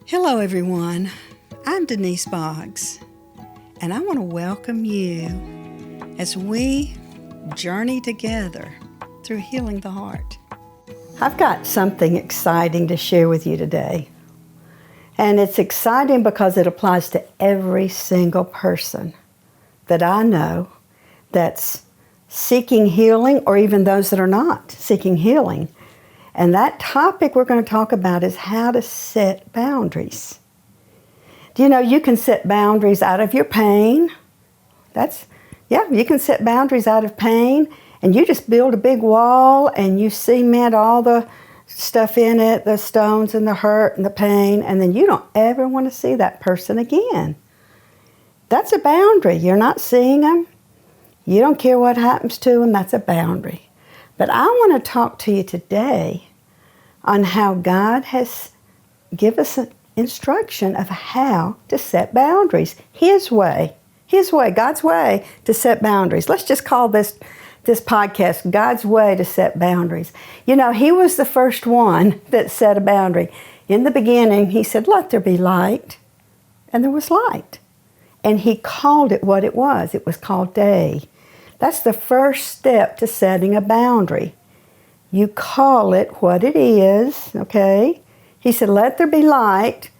Hello everyone, I'm Denise Boggs, and I want to welcome you as we journey together through healing the heart. I've got something exciting to share with you today, and it's exciting because it applies to every single person that I know that's seeking healing, or even those that are not seeking healing. And that topic we're going to talk about is how to set boundaries. Do you know you can set boundaries out of your pain? You can set boundaries out of pain, and you just build a big wall and you cement all the stuff in it, the stones and the hurt and the pain, and then you don't ever want to see that person again. That's a boundary. You're not seeing them. You don't care what happens to them. That's a boundary. But I want to talk to you today on how God has given us an instruction of how to set boundaries. His way, God's way to set boundaries. Let's just call this podcast God's way to set boundaries. You know, He was the first one that set a boundary. In the beginning, He said, "Let there be light," and there was light. And He called it what it was. It was called day. That's the first step to setting a boundary. You call it what it is, okay? He said, "Let there be light,"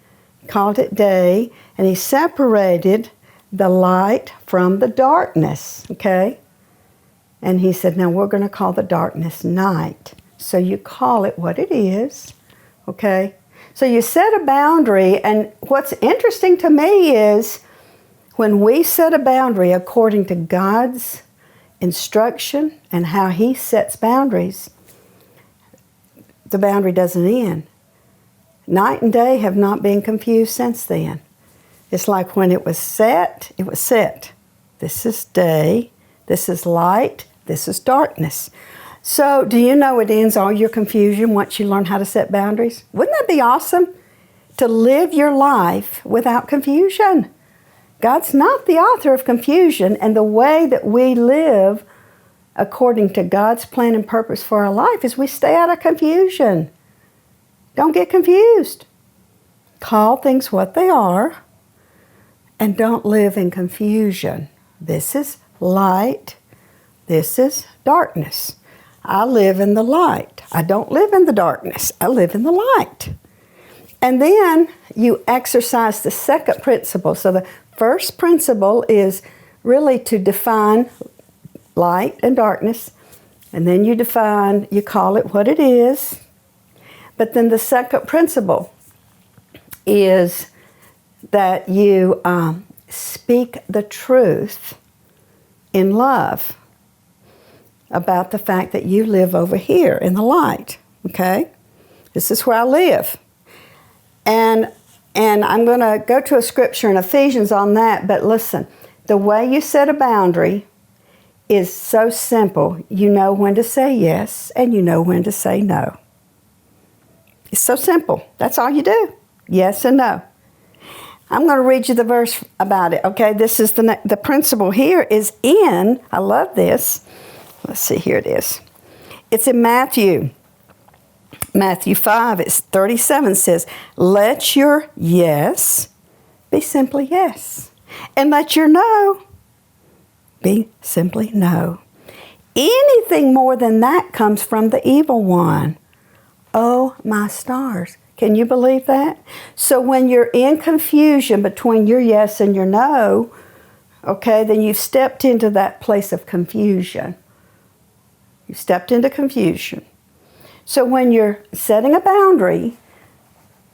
called it day, and He separated the light from the darkness, okay? And He said, "Now we're going to call the darkness night." So you call it what it is, okay? So you set a boundary, and what's interesting to me is when we set a boundary according to God's instruction and how He sets boundaries, the boundary doesn't end. Night and day have not been confused since then. It's like when it was set, it was set. This is day, this is light, this is darkness. So do you know it ends all your confusion once you learn how to set boundaries? Wouldn't that be awesome? To live your life without confusion. God's not the author of confusion, and the way that we live according to God's plan and purpose for our life is we stay out of confusion. Don't get confused. Call things what they are, and don't live in confusion. This is light. This is darkness. I live in the light. I don't live in the darkness. I live in the light. And then you exercise the second principle. So the first principle is really to define light and darkness, and then you call it what it is. But then the second principle is that you speak the truth in love about the fact that you live over here in the light, okay? This is where I live. And I'm going to go to a scripture in Ephesians on that, but listen, the way you set a boundary is so simple. You know when to say yes, and you know when to say no. It's so simple. That's all you do. Yes and no. I'm going to read you the verse about it, okay? This is the principle here is in, I love this. Let's see, here it is. It's in Matthew 5, it's 37 says, "Let your yes be simply yes, and let your no be simply no. Anything more than that comes from the evil one." Oh, my stars. Can you believe that? So when you're in confusion between your yes and your no, okay, then you've stepped into that place of confusion. You've stepped into confusion. So when you're setting a boundary,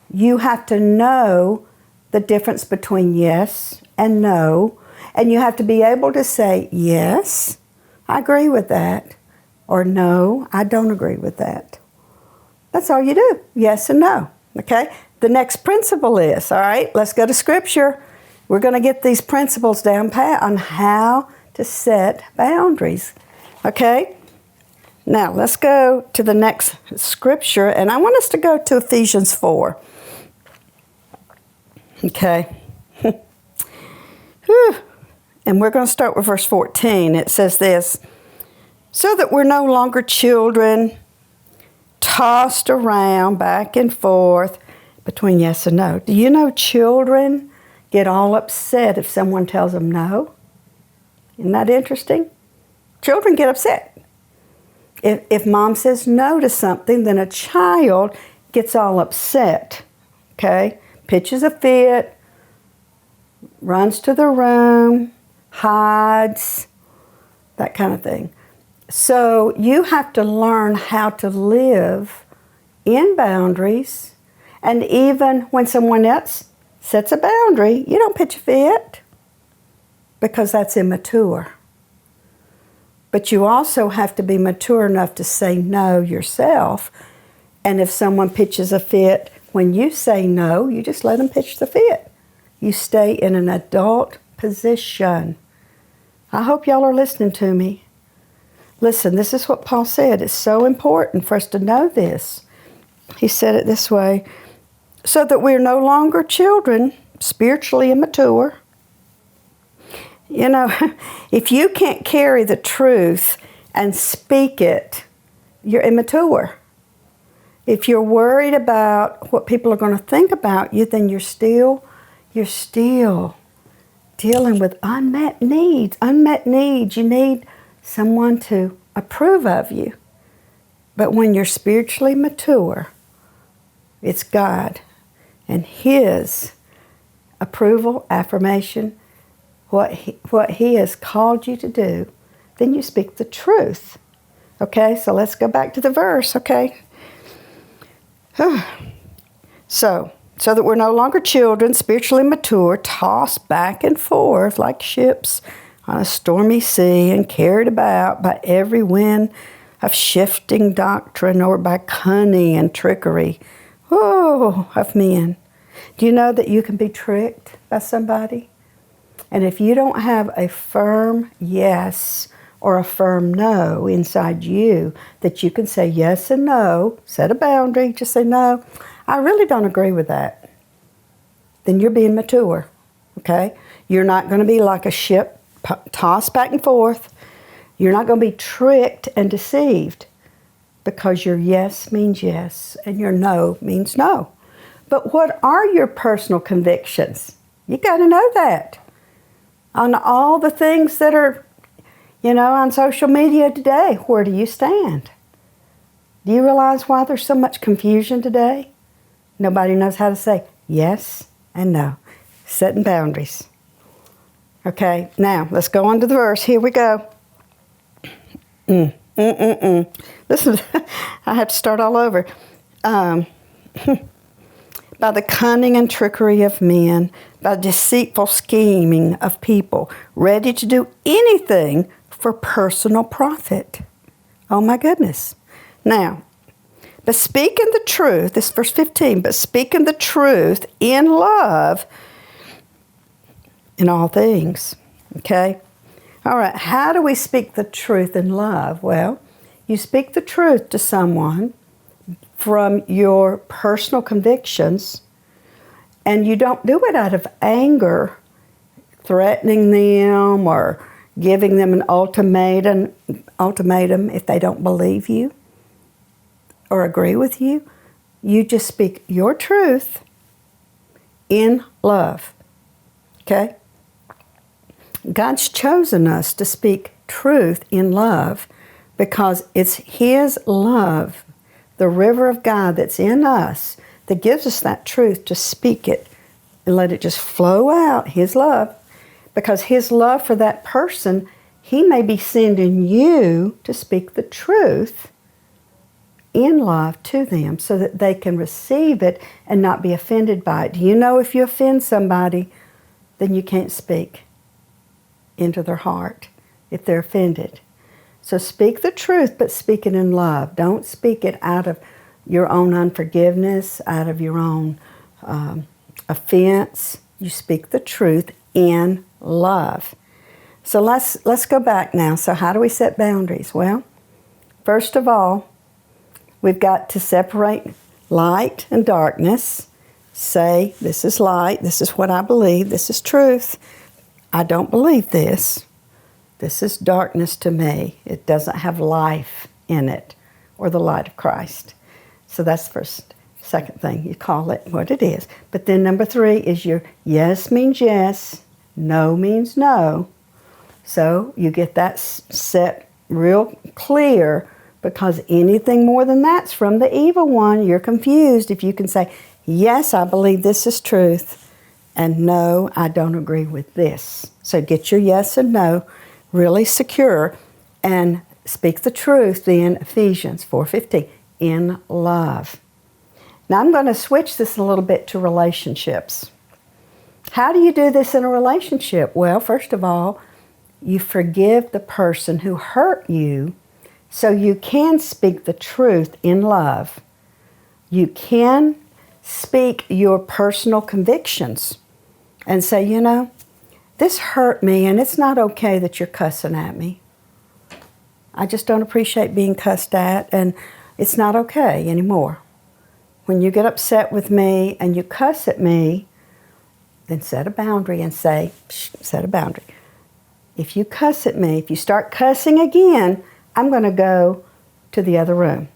you have to know the difference between yes and no, and you have to be able to say, yes, I agree with that, or no, I don't agree with that. That's all you do, yes and no, okay? The next principle is, all right, let's go to Scripture. We're going to get these principles down pat on how to set boundaries, okay? Now, let's go to the next scripture, and I want us to go to Ephesians 4. Okay. And we're going to start with verse 14. It says this, "So that we're no longer children, tossed around back and forth between yes and no. Do you know children get all upset if someone tells them no? Isn't that interesting? Children get upset. If mom says no to something, then a child gets all upset, okay? Pitches a fit, runs to the room, hides, that kind of thing. So you have to learn how to live in boundaries, and even when someone else sets a boundary, you don't pitch a fit because that's immature. But you also have to be mature enough to say no yourself. And if someone pitches a fit, when you say no, you just let them pitch the fit. You stay in an adult position. I hope y'all are listening to me. Listen, this is what Paul said. It's so important for us to know this. He said it this way, so that we're no longer children, spiritually immature. You know, if you can't carry the truth and speak it, you're immature. If you're worried about what people are going to think about you, then you're still dealing with unmet needs. Unmet needs. You need someone to approve of you. But when you're spiritually mature, it's God and His approval, affirmation, what He has called you to do, then you speak the truth. Okay, so let's go back to the verse, okay? So that we're no longer children, spiritually mature, tossed back and forth like ships on a stormy sea and carried about by every wind of shifting doctrine or by cunning and trickery, of men. Do you know that you can be tricked by somebody? And if you don't have a firm yes or a firm no inside you, that you can say yes and no, set a boundary, just say no, I really don't agree with that, then you're being mature, okay? You're not going to be like a ship tossed back and forth. You're not going to be tricked and deceived because your yes means yes and your no means no. But what are your personal convictions? You got to know that. On all the things that are, on social media today, where do you stand? Do you realize why there's so much confusion today? Nobody knows how to say yes and no. Setting boundaries. Okay, now let's go on to the verse. Here we go. Listen, I have to start all over. By the cunning and trickery of men, by deceitful scheming of people, ready to do anything for personal profit. Oh my goodness. Now, but speaking the truth, this is verse 15, but speaking the truth in love in all things. Okay? All right, how do we speak the truth in love? Well, you speak the truth to someone from your personal convictions, and you don't do it out of anger, threatening them or giving them an ultimatum if they don't believe you or agree with you. You just speak your truth in love. Okay? God's chosen us to speak truth in love because it's His love, the river of God that's in us, that gives us that truth to speak it and let it just flow out, His love. Because His love for that person, He may be sending you to speak the truth in love to them so that they can receive it and not be offended by it. Do you know if you offend somebody, then you can't speak into their heart if they're offended. So speak the truth, but speak it in love. Don't speak it out of your own unforgiveness, out of your own offense. You speak the truth in love. So let's go back now. So how do we set boundaries? Well, first of all, we've got to separate light and darkness. Say, this is light, this is what I believe, this is truth. I don't believe this. This is darkness to me. It doesn't have life in it or the light of Christ. So that's first. Second thing, you call it what it is. But then number 3 is your yes means yes, no means no. So you get that set real clear, because anything more than that's from the evil one. You're confused if you can say, yes, I believe this is truth, and no, I don't agree with this. So get your yes and no really secure, and speak the truth then, Ephesians 4:15, in love. Now I'm going to switch this a little bit to relationships. How do you do this in a relationship? Well, first of all, you forgive the person who hurt you, so you can speak the truth in love. You can speak your personal convictions and say, you know, this hurt me, and it's not okay that you're cussing at me. I just don't appreciate being cussed at, and it's not okay anymore. When you get upset with me and you cuss at me, then set a boundary and say, set a boundary. If you cuss at me, if you start cussing again, I'm going to go to the other room.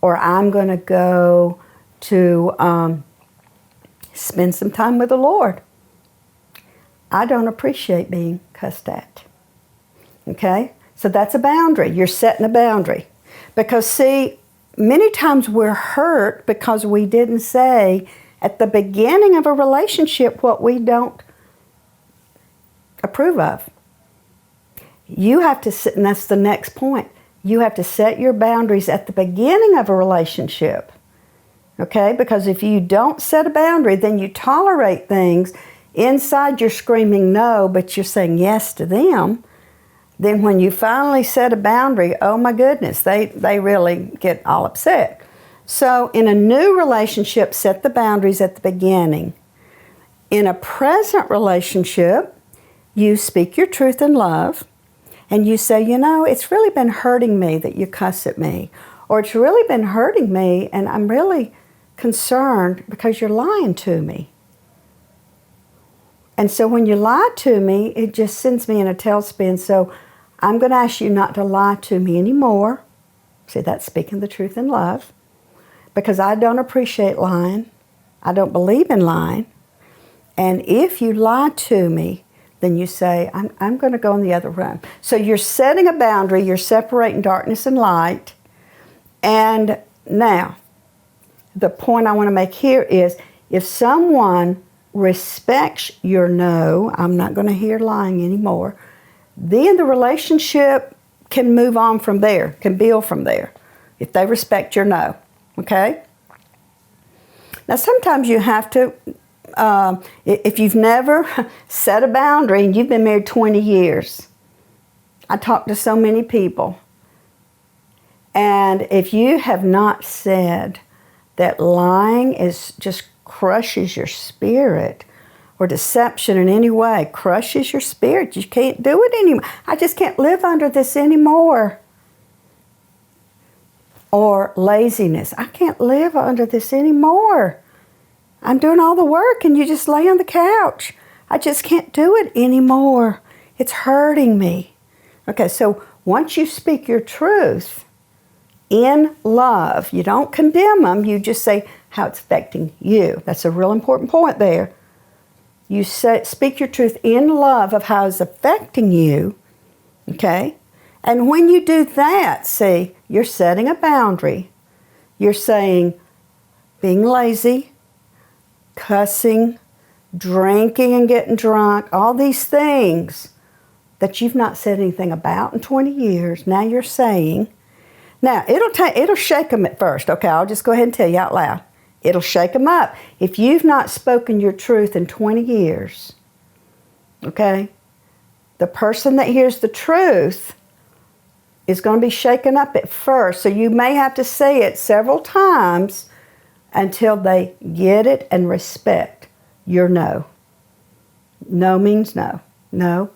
Or I'm going to go to spend some time with the Lord. I don't appreciate being cussed at. Okay? So that's a boundary. You're setting a boundary. Because see, many times we're hurt because we didn't say at the beginning of a relationship what we don't approve of. You have to sit, and that's the next point. You have to set your boundaries at the beginning of a relationship. Okay? Because if you don't set a boundary, then you tolerate things. Inside you're screaming no, but you're saying yes to them. Then when you finally set a boundary, oh my goodness, they really get all upset. So in a new relationship, set the boundaries at the beginning. In a present relationship, you speak your truth in love, and you say, you know, it's really been hurting me that you cuss at me. Or it's really been hurting me, and I'm really concerned because you're lying to me. And so when you lie to me, it just sends me in a tailspin. So I'm going to ask you not to lie to me anymore. See, that's speaking the truth in love. Because I don't appreciate lying. I don't believe in lying. And if you lie to me, then you say, I'm going to go in the other room. So you're setting a boundary. You're separating darkness and light. And now, the point I want to make here is, if someone respects your no, I'm not going to hear lying anymore, then the relationship can move on from there, can build from there, if they respect your no, okay? Now sometimes you have to, if you've never set a boundary and you've been married 20 years, I talk to so many people, and if you have not said that lying just crushes your spirit, or deception in any way crushes your spirit, you can't do it anymore. I just can't live under this anymore. Or laziness. I can't live under this anymore. I'm doing all the work and you just lay on the couch. I just can't do it anymore. It's hurting me. Okay, so once you speak your truth in love, you don't condemn them, you just say how it's affecting you. That's a real important point there. You speak your truth in love of how it's affecting you, okay? And when you do that, see, you're setting a boundary. You're saying being lazy, cussing, drinking and getting drunk, all these things that you've not said anything about in 20 years, now you're saying. Now, it'll shake them at first, okay? I'll just go ahead and tell you out loud. It'll shake them up. If you've not spoken your truth in 20 years, okay, the person that hears the truth is going to be shaken up at first. So you may have to say it several times until they get it and respect your no. No means no. No,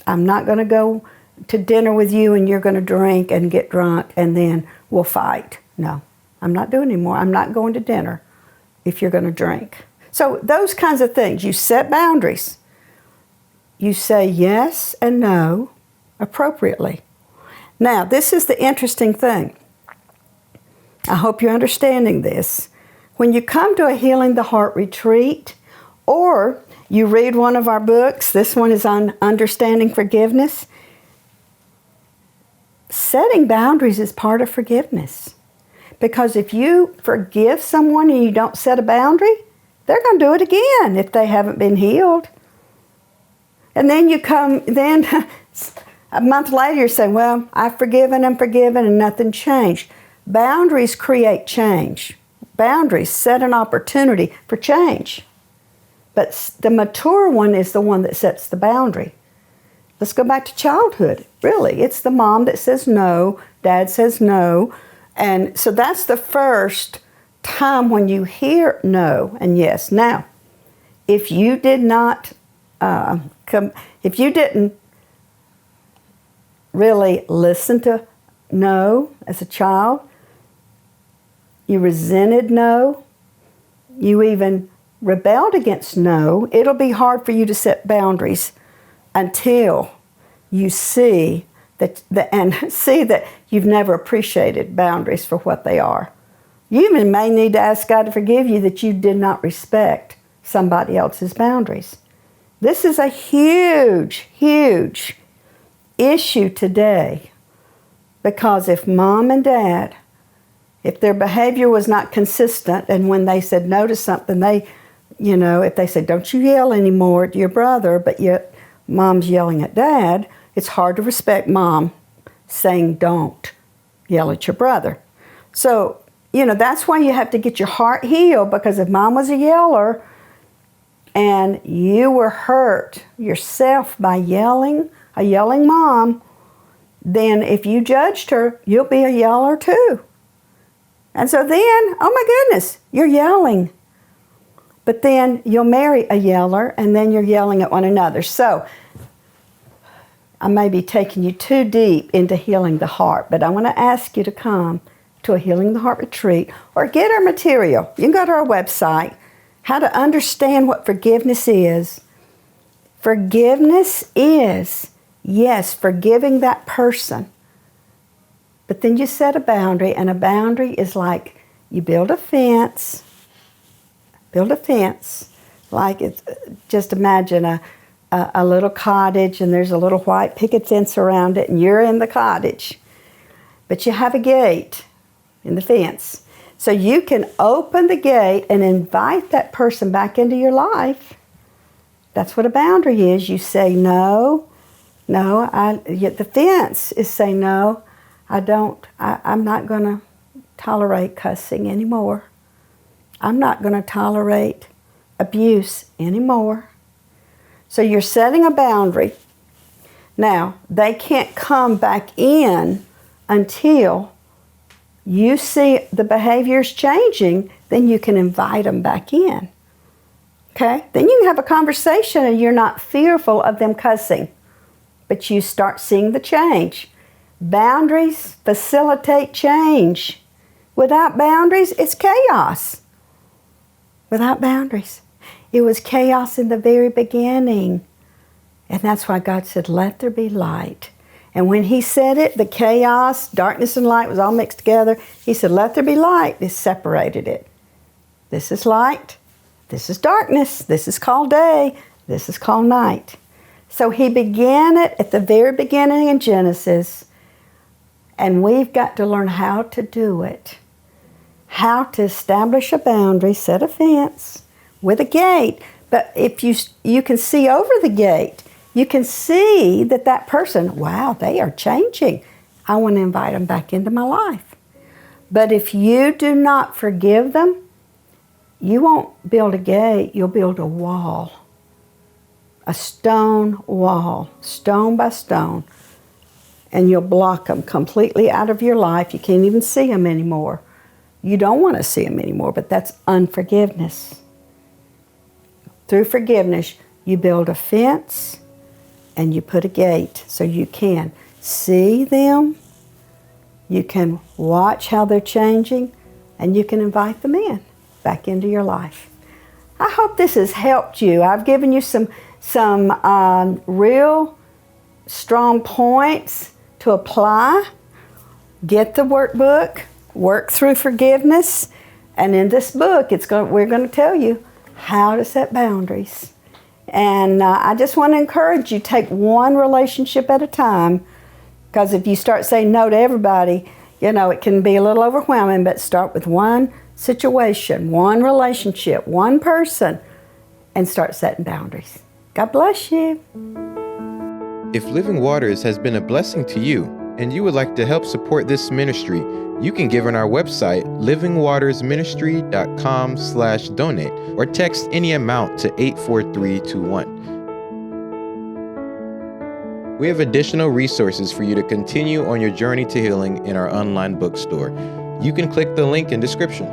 I'm not going to go to dinner with you and you're going to drink and get drunk and then we'll fight. No. I'm not doing anymore. I'm not going to dinner if you're going to drink. So those kinds of things. You set boundaries. You say yes and no appropriately. Now, this is the interesting thing. I hope you're understanding this. When you come to a Healing the Heart retreat, or you read one of our books, this one is on understanding forgiveness, setting boundaries is part of forgiveness. Because if you forgive someone and you don't set a boundary, they're going to do it again if they haven't been healed. And then you come, then a month later you say, well, I've forgiven and nothing changed. Boundaries create change. Boundaries set an opportunity for change. But the mature one is the one that sets the boundary. Let's go back to childhood. Really, it's the mom that says no, dad says no. And so that's the first time when you hear no and yes. Now, if you did not if you didn't really listen to no as a child, you resented no, you even rebelled against no, it'll be hard for you to set boundaries until you see that you've never appreciated boundaries for what they are. You even may need to ask God to forgive you that you did not respect somebody else's boundaries. This is a huge, huge issue today, because if mom and dad, if their behavior was not consistent, and when they said no to something, if they said, don't you yell anymore at your brother, but yet mom's yelling at dad, it's hard to respect mom saying don't yell at your brother. So, that's why you have to get your heart healed, because if mom was a yeller and you were hurt yourself by a yelling mom, then if you judged her, you'll be a yeller too. And so then, oh my goodness, you're yelling. But then you'll marry a yeller, and then you're yelling at one another. So I may be taking you too deep into Healing the Heart, but I want to ask you to come to a Healing the Heart retreat or get our material. You can go to our website, How to Understand What Forgiveness Is. Forgiveness is, yes, forgiving that person. But then you set a boundary, and a boundary is like you build a fence. Like it's, just imagine a little cottage, and there's a little white picket fence around it, and you're in the cottage. But you have a gate in the fence. So you can open the gate and invite that person back into your life. That's what a boundary is. You say no, the fence is saying no, I'm not going to tolerate cussing anymore. I'm not going to tolerate abuse anymore. So you're setting a boundary. Now, they can't come back in until you see the behavior's changing, then you can invite them back in. Okay? Then you can have a conversation and you're not fearful of them cussing, but you start seeing the change. Boundaries facilitate change. Without boundaries, it's chaos. Without boundaries. It was chaos in the very beginning. And that's why God said, let there be light. And when he said it, the chaos, darkness and light was all mixed together. He said, let there be light. He separated it. This is light. This is darkness. This is called day. This is called night. So he began it at the very beginning in Genesis. And we've got to learn how to do it. How to establish a boundary, set a fence with a gate. But if you can see over the gate, you can see that person, wow, they are changing. I want to invite them back into my life. But if you do not forgive them, you won't build a gate, you'll build a wall. A stone wall, stone by stone. And you'll block them completely out of your life. You can't even see them anymore. You don't want to see them anymore, but that's unforgiveness. Through forgiveness, you build a fence and you put a gate so you can see them, you can watch how they're changing, and you can invite them back into your life. I hope this has helped you. I've given you some real strong points to apply. Get the workbook, work through forgiveness, And in this book, we're going to tell you how to set boundaries. And I just want to encourage you, take one relationship at a time, because if you start saying no to everybody, it can be a little overwhelming, but start with one situation, one relationship, one person, and start setting boundaries. God bless you. If Living Waters has been a blessing to you and you would like to help support this ministry, you can give on our website, livingwatersministry.com/donate, or text any amount to 84321. We have additional resources for you to continue on your journey to healing in our online bookstore. You can click the link in description.